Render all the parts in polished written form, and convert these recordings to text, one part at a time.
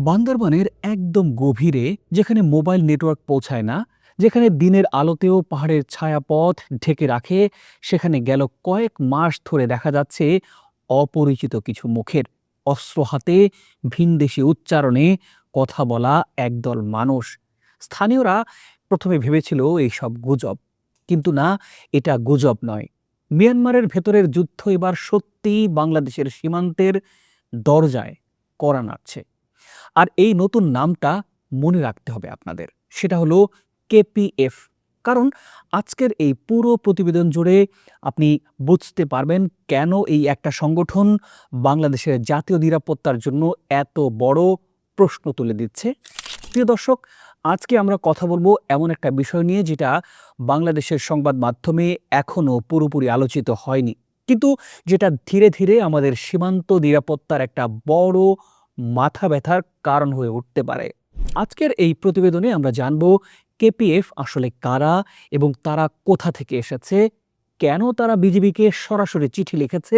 বান্দরবানের একদম গভীরে, যেখানে মোবাইল নেটওয়ার্ক পৌঁছায় না, যেখানে দিনের আলোতেও পাহাড়ের ছায়াপথ ঢেকে রাখে, সেখানে গেল কয়েক মাস ধরে দেখা যাচ্ছে অপরিচিত কিছু মুখের, অস্ত্র হাতে, ভিনদেশি উচ্চারণে কথা বলা একদল মানুষ। স্থানীয়রা প্রথমে ভেবেছিল এইসব গুজব, কিন্তু না, এটা গুজব নয়। মিয়ানমারের ভেতরের যুদ্ধ এবার সত্যিই বাংলাদেশের সীমান্তের দরজায় কড়া নাড়ছে। আর এই নতুন নামটা মনে রাখতে হবে আপনাদের। সেটা হলো কেপিএফ। কারণ আজকের এই পুরো প্রতিবেদন জুড়ে আপনি বুঝতে পারবেন কেন এই একটা সংগঠন বাংলাদেশের জাতীয় নিরাপত্তার জন্য এত বড় প্রশ্ন তুলে দিচ্ছে। প্রিয় দর্শক, আজকে আমরা কথা বলবো এমন একটা বিষয় নিয়ে যেটা বাংলাদেশের সংবাদ মাধ্যমে এখনো পুরোপুরি আলোচিত হয়নি, কিন্তু যেটা ধীরে ধীরে আমাদের সীমান্ত নিরাপত্তার একটা বড় মাথা ব্যথার কারণ হয়ে উঠতে পারে। আজকের এই প্রতিবেদনে আমরা জানব কেপিএফ আসলে কারা এবং তারা কোথা থেকে এসেছে, কেন তারা বিজিবিকে সরাসরি চিঠি লিখেছে,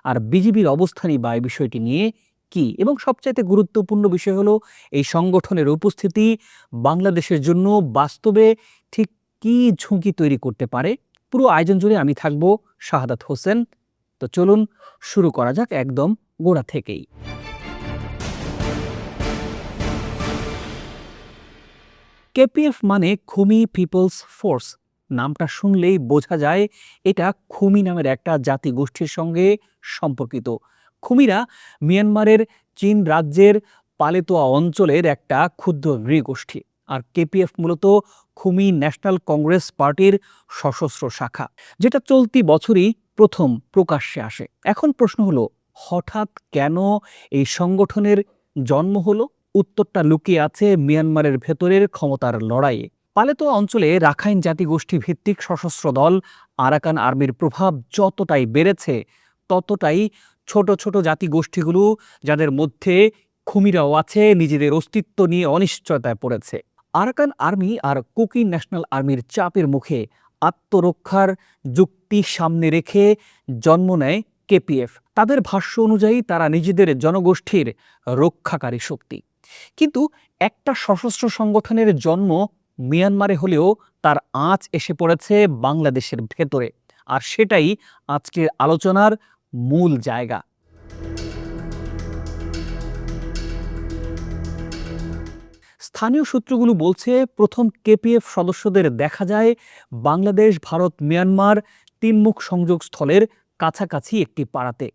আর বিজিবির অবস্থানই বা এই বিষয়টি নিয়ে কি, এবং সবচাইতে গুরুত্বপূর্ণ বিষয় হলো এই সংগঠনের উপস্থিতি বাংলাদেশের জন্য বাস্তবে ঠিক কি ঝুঁকি তৈরি করতে পারে। পুরো আয়োজন জুড়ে আমি থাকব শাহাদাত হোসেন। তো চলুন শুরু করা যাক একদম গোড়া থেকেই। কেপিএফ মানে খুমি পিপলস ফোর্স। নামটা শুনলেই বোঝা যায় এটা খুমি নামের একটা জাতিগোষ্ঠীর সঙ্গে সম্পর্কিত। খুমিরা মিয়ানমারের চীন রাজ্যের পালেতোয়া অঞ্চলের একটা ক্ষুদ্র নৃগোষ্ঠী। আর কেপিএফ মূলত খুমি ন্যাশনাল কংগ্রেস পার্টির সশস্ত্র শাখা, যেটা চলতি বছরই প্রথম প্রকাশ্যে আসে। এখন প্রশ্ন হলো, হঠাৎ কেন এই সংগঠনের জন্ম হলো? উত্তরটা লুকিয়ে আছে মিয়ানমারের ভেতরের ক্ষমতার লড়াইয়ে। পালেতোয়া অঞ্চলে রাখাইন জাতিগোষ্ঠী ভিত্তিক সশস্ত্র দল আরাকান আর্মির প্রভাব যতটাই বেড়েছে, ততটাই ছোট ছোট জাতিগোষ্ঠীগুলো, যাদের মধ্যে খুমিরাও আছে, নিজেদের অস্তিত্ব নিয়ে অনিশ্চয়তায় পড়েছে। আরাকান আর্মি আর কুকি ন্যাশনাল আর্মির চাপের মুখে আত্মরক্ষার যুক্তি সামনে রেখে জন্ম নেয় কেপিএফ। তাদের ভাষ্য অনুযায়ী তারা নিজেদের জনগোষ্ঠীর রক্ষাকারী শক্তি। কিন্তু একটা সশস্ত্র সংগঠনের জন্ম মিয়ানমারে হলেও তার আঁচ এসে পড়েছে বাংলাদেশের ভেতরে, আর সেটাই আজকের আলোচনার মূল জায়গা। স্থানীয় সূত্রগুলো বলছে, প্রথম কেপিএফ সদস্যদের দেখা যায় বাংলাদেশ, ভারত, মিয়ানমার তিনমুখ সংযোগ স্থলের কাছাকাছি একটি পাড়াতে।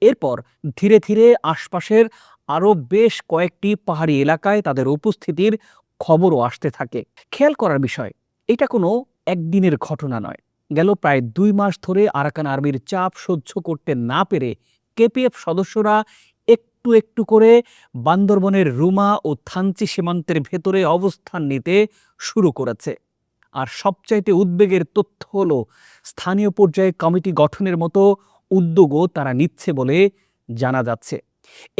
এরপর ধীরে ধীরে আশপাশের আরও বেশ কয়েকটি পাহাড়ি এলাকায় তাদের উপস্থিতির খবরও আসতে থাকে। খেয়াল করার বিষয়, এটা কোনো একদিনের ঘটনা নয়। গেল প্রায় 2 মাস ধরে আরাকান আর্মির চাপ সহ্য করতে না পেরে কেপিএফ সদস্যরা একটু একটু করে বান্দরবনের রুমা ও থানচি সীমান্তের ভেতরে অবস্থান নিতে শুরু করেছে। আর সবচাইতে উদ্বেগের তথ্য হলো, স্থানীয় পর্যায়ে কমিটি গঠনের মতো উদ্যোগও তারা নিচ্ছে বলে জানা যাচ্ছে।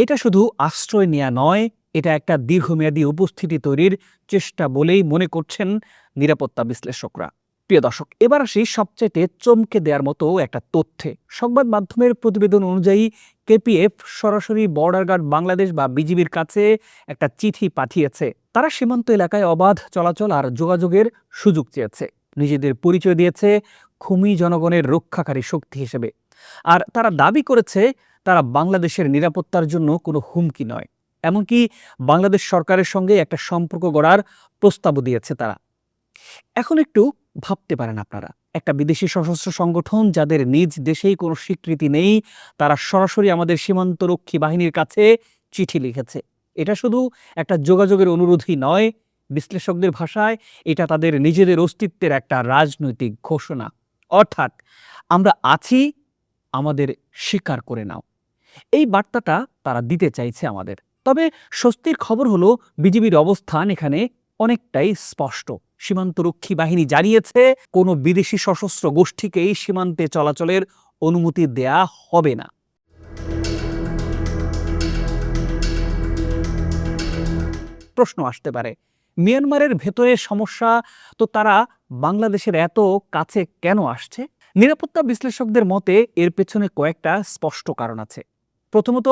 এটা শুধু আশ্রয় নেওয়া নয়, এটা একটা দীর্ঘমেয়াদী উপস্থিতি তৈরির চেষ্টা বলেই মনে করছেন নিরাপত্তা বিশ্লেষকরা। প্রিয় দর্শক, এবার আসি সবচাইতে চমকে দেওয়ার মতো একটা তথ্যে। সংবাদ মাধ্যমের প্রতিবেদন অনুযায়ী কেপিএফ সরাসরি বর্ডার গার্ড বাংলাদেশ বা বিজিবির কাছে একটা চিঠি পাঠিয়েছে। তারা সীমান্ত এলাকায় অবাধ চলাচল আর যোগাযোগের সুযোগ চেয়েছে, নিজেদের পরিচয় দিয়েছে খুমি জনগণের রক্ষাকারী শক্তি হিসেবে। আর তারা দাবি করেছে তারা বাংলাদেশের নিরাপত্তার জন্য কোনো হুমকি নয়। এমনকি বাংলাদেশ সরকারের সঙ্গে একটা সম্পর্ক গড়ার প্রস্তাবও দিয়েছে তারা। এখন একটু ভাবতে পারেন আপনারা, একটা বিদেশি সশস্ত্র সংগঠন যাদের নিজ দেশেই কোনো স্বীকৃতি নেই, তারা সরাসরি আমাদের সীমান্তরক্ষী বাহিনীর কাছে চিঠি লিখেছে। এটা শুধু একটা যোগাযোগের অনুরোধই নয়, বিশ্লেষকদের ভাষায় এটা তাদের নিজেদের অস্তিত্বের একটা রাজনৈতিক ঘোষণা। অর্থাৎ, আমরা আছি, আমাদের স্বীকার করে নাও। এই বার্তাটা তারা দিতে চাইছে আমাদের। তবে স্বস্তির খবর হলো, বিজিবির অবস্থান এখানে অনেকটাই স্পষ্ট। সীমান্তরক্ষী বাহিনী জানিয়েছে কোনো বিদেশি সশস্ত্র গোষ্ঠীকেই সীমান্তে চলাচলের অনুমতি দেয়া হবে না। প্রশ্ন আসতে পারে, মিয়ানমারের ভেতরে সমস্যা, তো তারা বাংলাদেশের এত কাছে কেন আসছে? নিরাপত্তা বিশ্লেষকদের মতে এর পেছনে কয়েকটা স্পষ্ট কারণ আছে। প্রথমত,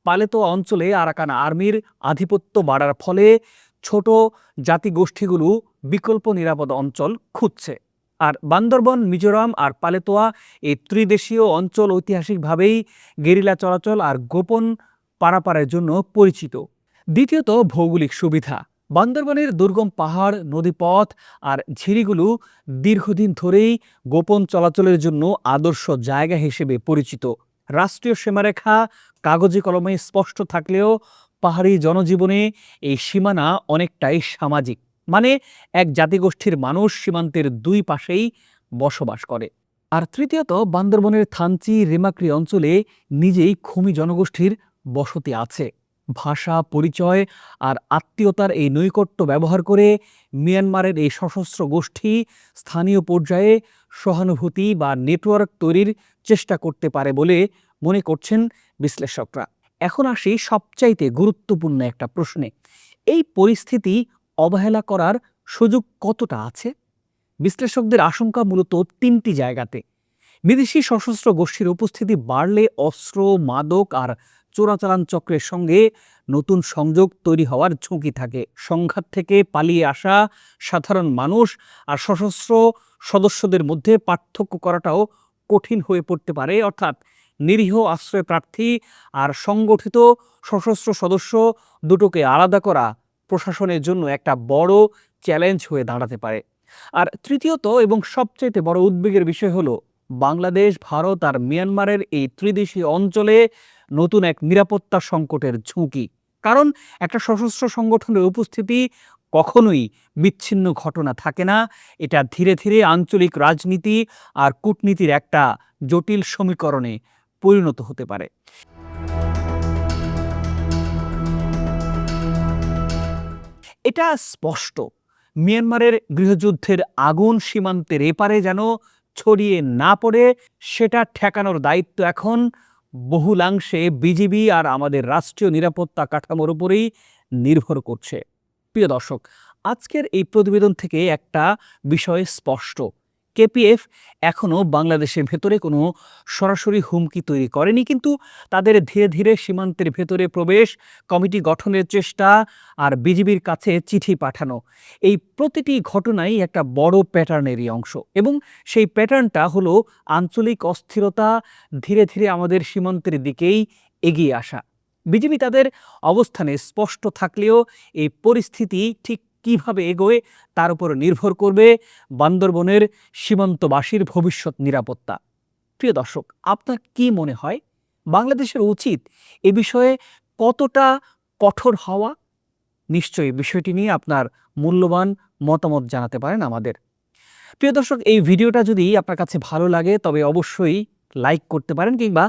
পালেতোয়া অঞ্চলে আরাকান আর্মির আধিপত্য বাড়ার ফলে ছোট জাতিগোষ্ঠীগুলো বিকল্প নিরাপদ অঞ্চল খুঁজছে। আর বান্দরবন, মিজোরাম আর পালেতোয়া এই ত্রিদেশীয় অঞ্চল ঐতিহাসিকভাবেই গেরিলা চলাচল আর গোপন পারাপারের জন্য পরিচিত। দ্বিতীয়ত, ভৌগোলিক সুবিধা। বান্দরবনের দুর্গম পাহাড়, নদীপথ আর ঝিরিগুলো দীর্ঘদিন ধরেই গোপন চলাচলের জন্য আদর্শ জায়গা হিসেবে পরিচিত। রাষ্ট্রীয় সীমারেখা কাগজে কলমে স্পষ্ট থাকলেও পাহাড়ি জনজীবনে এই সীমানা অনেকটাই সামাজিক, মানে এক জাতিগোষ্ঠীর মানুষ সীমান্তের দুই পাশেই বসবাস করে। আর তৃতীয়ত, বান্দরবনের থানচি রেমাক্রি অঞ্চলে নিজেই খুমি জনগোষ্ঠীর বসতি আছে। ভাষা, পরিচয় আর আত্মীয়তার এই নৈকট্য ব্যবহার করে মিয়ানমারের এই সশস্ত্র গোষ্ঠী স্থানীয় পর্যায়ে সহানুভূতি বা নেটওয়ার্ক তৈরির চেষ্টা করতে পারে বলে মনে করছেন বিশ্লেষকরা। এখন আসি সবচাইতে গুরুত্বপূর্ণ একটা প্রশ্নে। এই পরিস্থিতি অবহেলা করার সুযোগ কতটা আছে? বিশ্লেষকদের আশঙ্কা মূলত তিনটি জায়গাতে। বিদেশি সশস্ত্র গোষ্ঠীর উপস্থিতি বাড়লে অস্ত্র, মাদক আর চোরাচালান চক্রের সঙ্গে নতুন সংযোগ তৈরি হওয়ার ঝুঁকি থাকে। সংঘাত থেকে পালিয়ে আসা সাধারণ মানুষ আর সশস্ত্র সদস্যদের মধ্যে পার্থক্য করাটাও কঠিন হয়ে পড়তে পারে। অর্থাৎ নিরীহ আশ্রয় প্রার্থী আর সংগঠিত সশস্ত্র সদস্য দুটোকে আলাদা করা প্রশাসনের জন্য একটা বড় চ্যালেঞ্জ হয়ে দাঁড়াতে পারে। আর তৃতীয়ত এবং সবচাইতে বড় উদ্বেগের বিষয় হলো বাংলাদেশ, ভারত আর মিয়ানমারের এই ত্রিদেশীয় অঞ্চলে নতুন এক নিরাপত্তা সংকটের ঝুঁকি। কারণ একটা সশস্ত্র সংগঠনের উপস্থিতি কখনোই বিচ্ছিন্ন ঘটনা থাকে না। এটা ধীরে ধীরে আঞ্চলিক রাজনীতি আর কূটনীতির একটা জটিল সমীকরণে পরিণত হতে পারে। এটা স্পষ্ট, মিয়ানমারের গৃহযুদ্ধের আগুন সীমান্তের এপারে যেন ছড়িয়ে না পড়ে সেটা ঠেকানোর দায়িত্ব এখন বহুলাংশে বিজিবি আর আমাদের রাষ্ট্রীয় নিরাপত্তা কাঠামোর উপরেই নির্ভর করছে। প্রিয় দর্শক, আজকের এই প্রতিবেদন থেকে একটা বিষয় স্পষ্ট, কেপিএফ এখনও বাংলাদেশের ভেতরে কোনো সরাসরি হুমকি তৈরি করেনি, কিন্তু তাদের ধীরে ধীরে সীমান্তের ভেতরে প্রবেশ, কমিটি গঠনের চেষ্টা আর বিজিবির কাছে চিঠি পাঠানো, এই প্রতিটি ঘটনাই একটা বড় প্যাটার্নেরই অংশ। এবং সেই প্যাটার্নটা হলো আঞ্চলিক অস্থিরতা ধীরে ধীরে আমাদের সীমান্তের দিকেই এগিয়ে আসা। বিজিবি তাদের অবস্থানে স্পষ্ট থাকলেও এই পরিস্থিতি ঠিক কিভাবে এগোয় তার উপর নির্ভর করবে বান্দরবনের সীমান্তবাসীর ভবিষ্যৎ নিরাপত্তা। প্রিয় দর্শক, আপনার কি মনে হয় বাংলাদেশের উচিত এ বিষয়ে কতটা কঠোর হওয়া? নিশ্চয়ই বিষয়টি নিয়ে আপনার মূল্যবান মতামত জানাতে পারেন আমাদের। প্রিয় দর্শক, এই ভিডিওটা যদি আপনার কাছে ভালো লাগে তবে অবশ্যই লাইক করতে পারেন কিংবা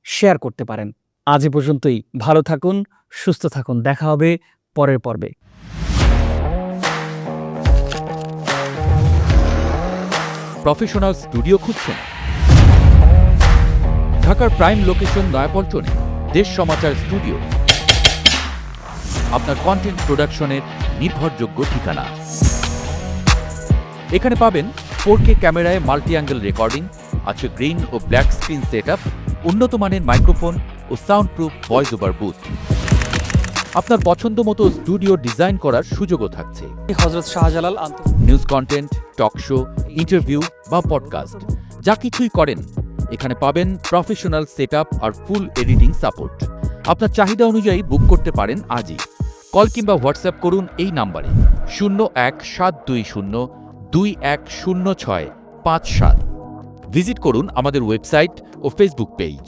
শেয়ার করতে পারেন। আজ এ পর্যন্তই। ভালো থাকুন, সুস্থ থাকুন। দেখা হবে পরের পর্বে। প্রফেশনাল স্টুডিও খুঁজছেন? ঢাকার প্রাইম লোকেশন নয়াপল্টনে দেশ সমাচার স্টুডিও আপনার কন্টেন্ট প্রোডাকশনের নির্ভরযোগ্য ঠিকানা। এখানে পাবেন 4K ক্যামেরায় মাল্টি অ্যাঙ্গেল রেকর্ডিং, আছে গ্রিন ও ব্ল্যাক স্ক্রিন সেটআপ, উন্নত মানের মাইক্রোফোন ও sound proof voice over booth. আপনার পছন্দ মতো স্টুডিও ডিজাইন করার সুযোগও থাকছে। Hazrat Shahjalal news content, talk show, interview বা পডকাস্ট যা কিছুই করেন এখানে পাবেন প্রফেশনাল সেটআপ আর ফুল এডিটিং সাপোর্ট। আপনার চাহিদা অনুযায়ী বুক করতে পারেন আজই। কল কিংবা হোয়াটসঅ্যাপ করুন এই নাম্বারে 017202106557। ভিজিট করুন আমাদের ওয়েবসাইট ও ফেসবুক পেজ।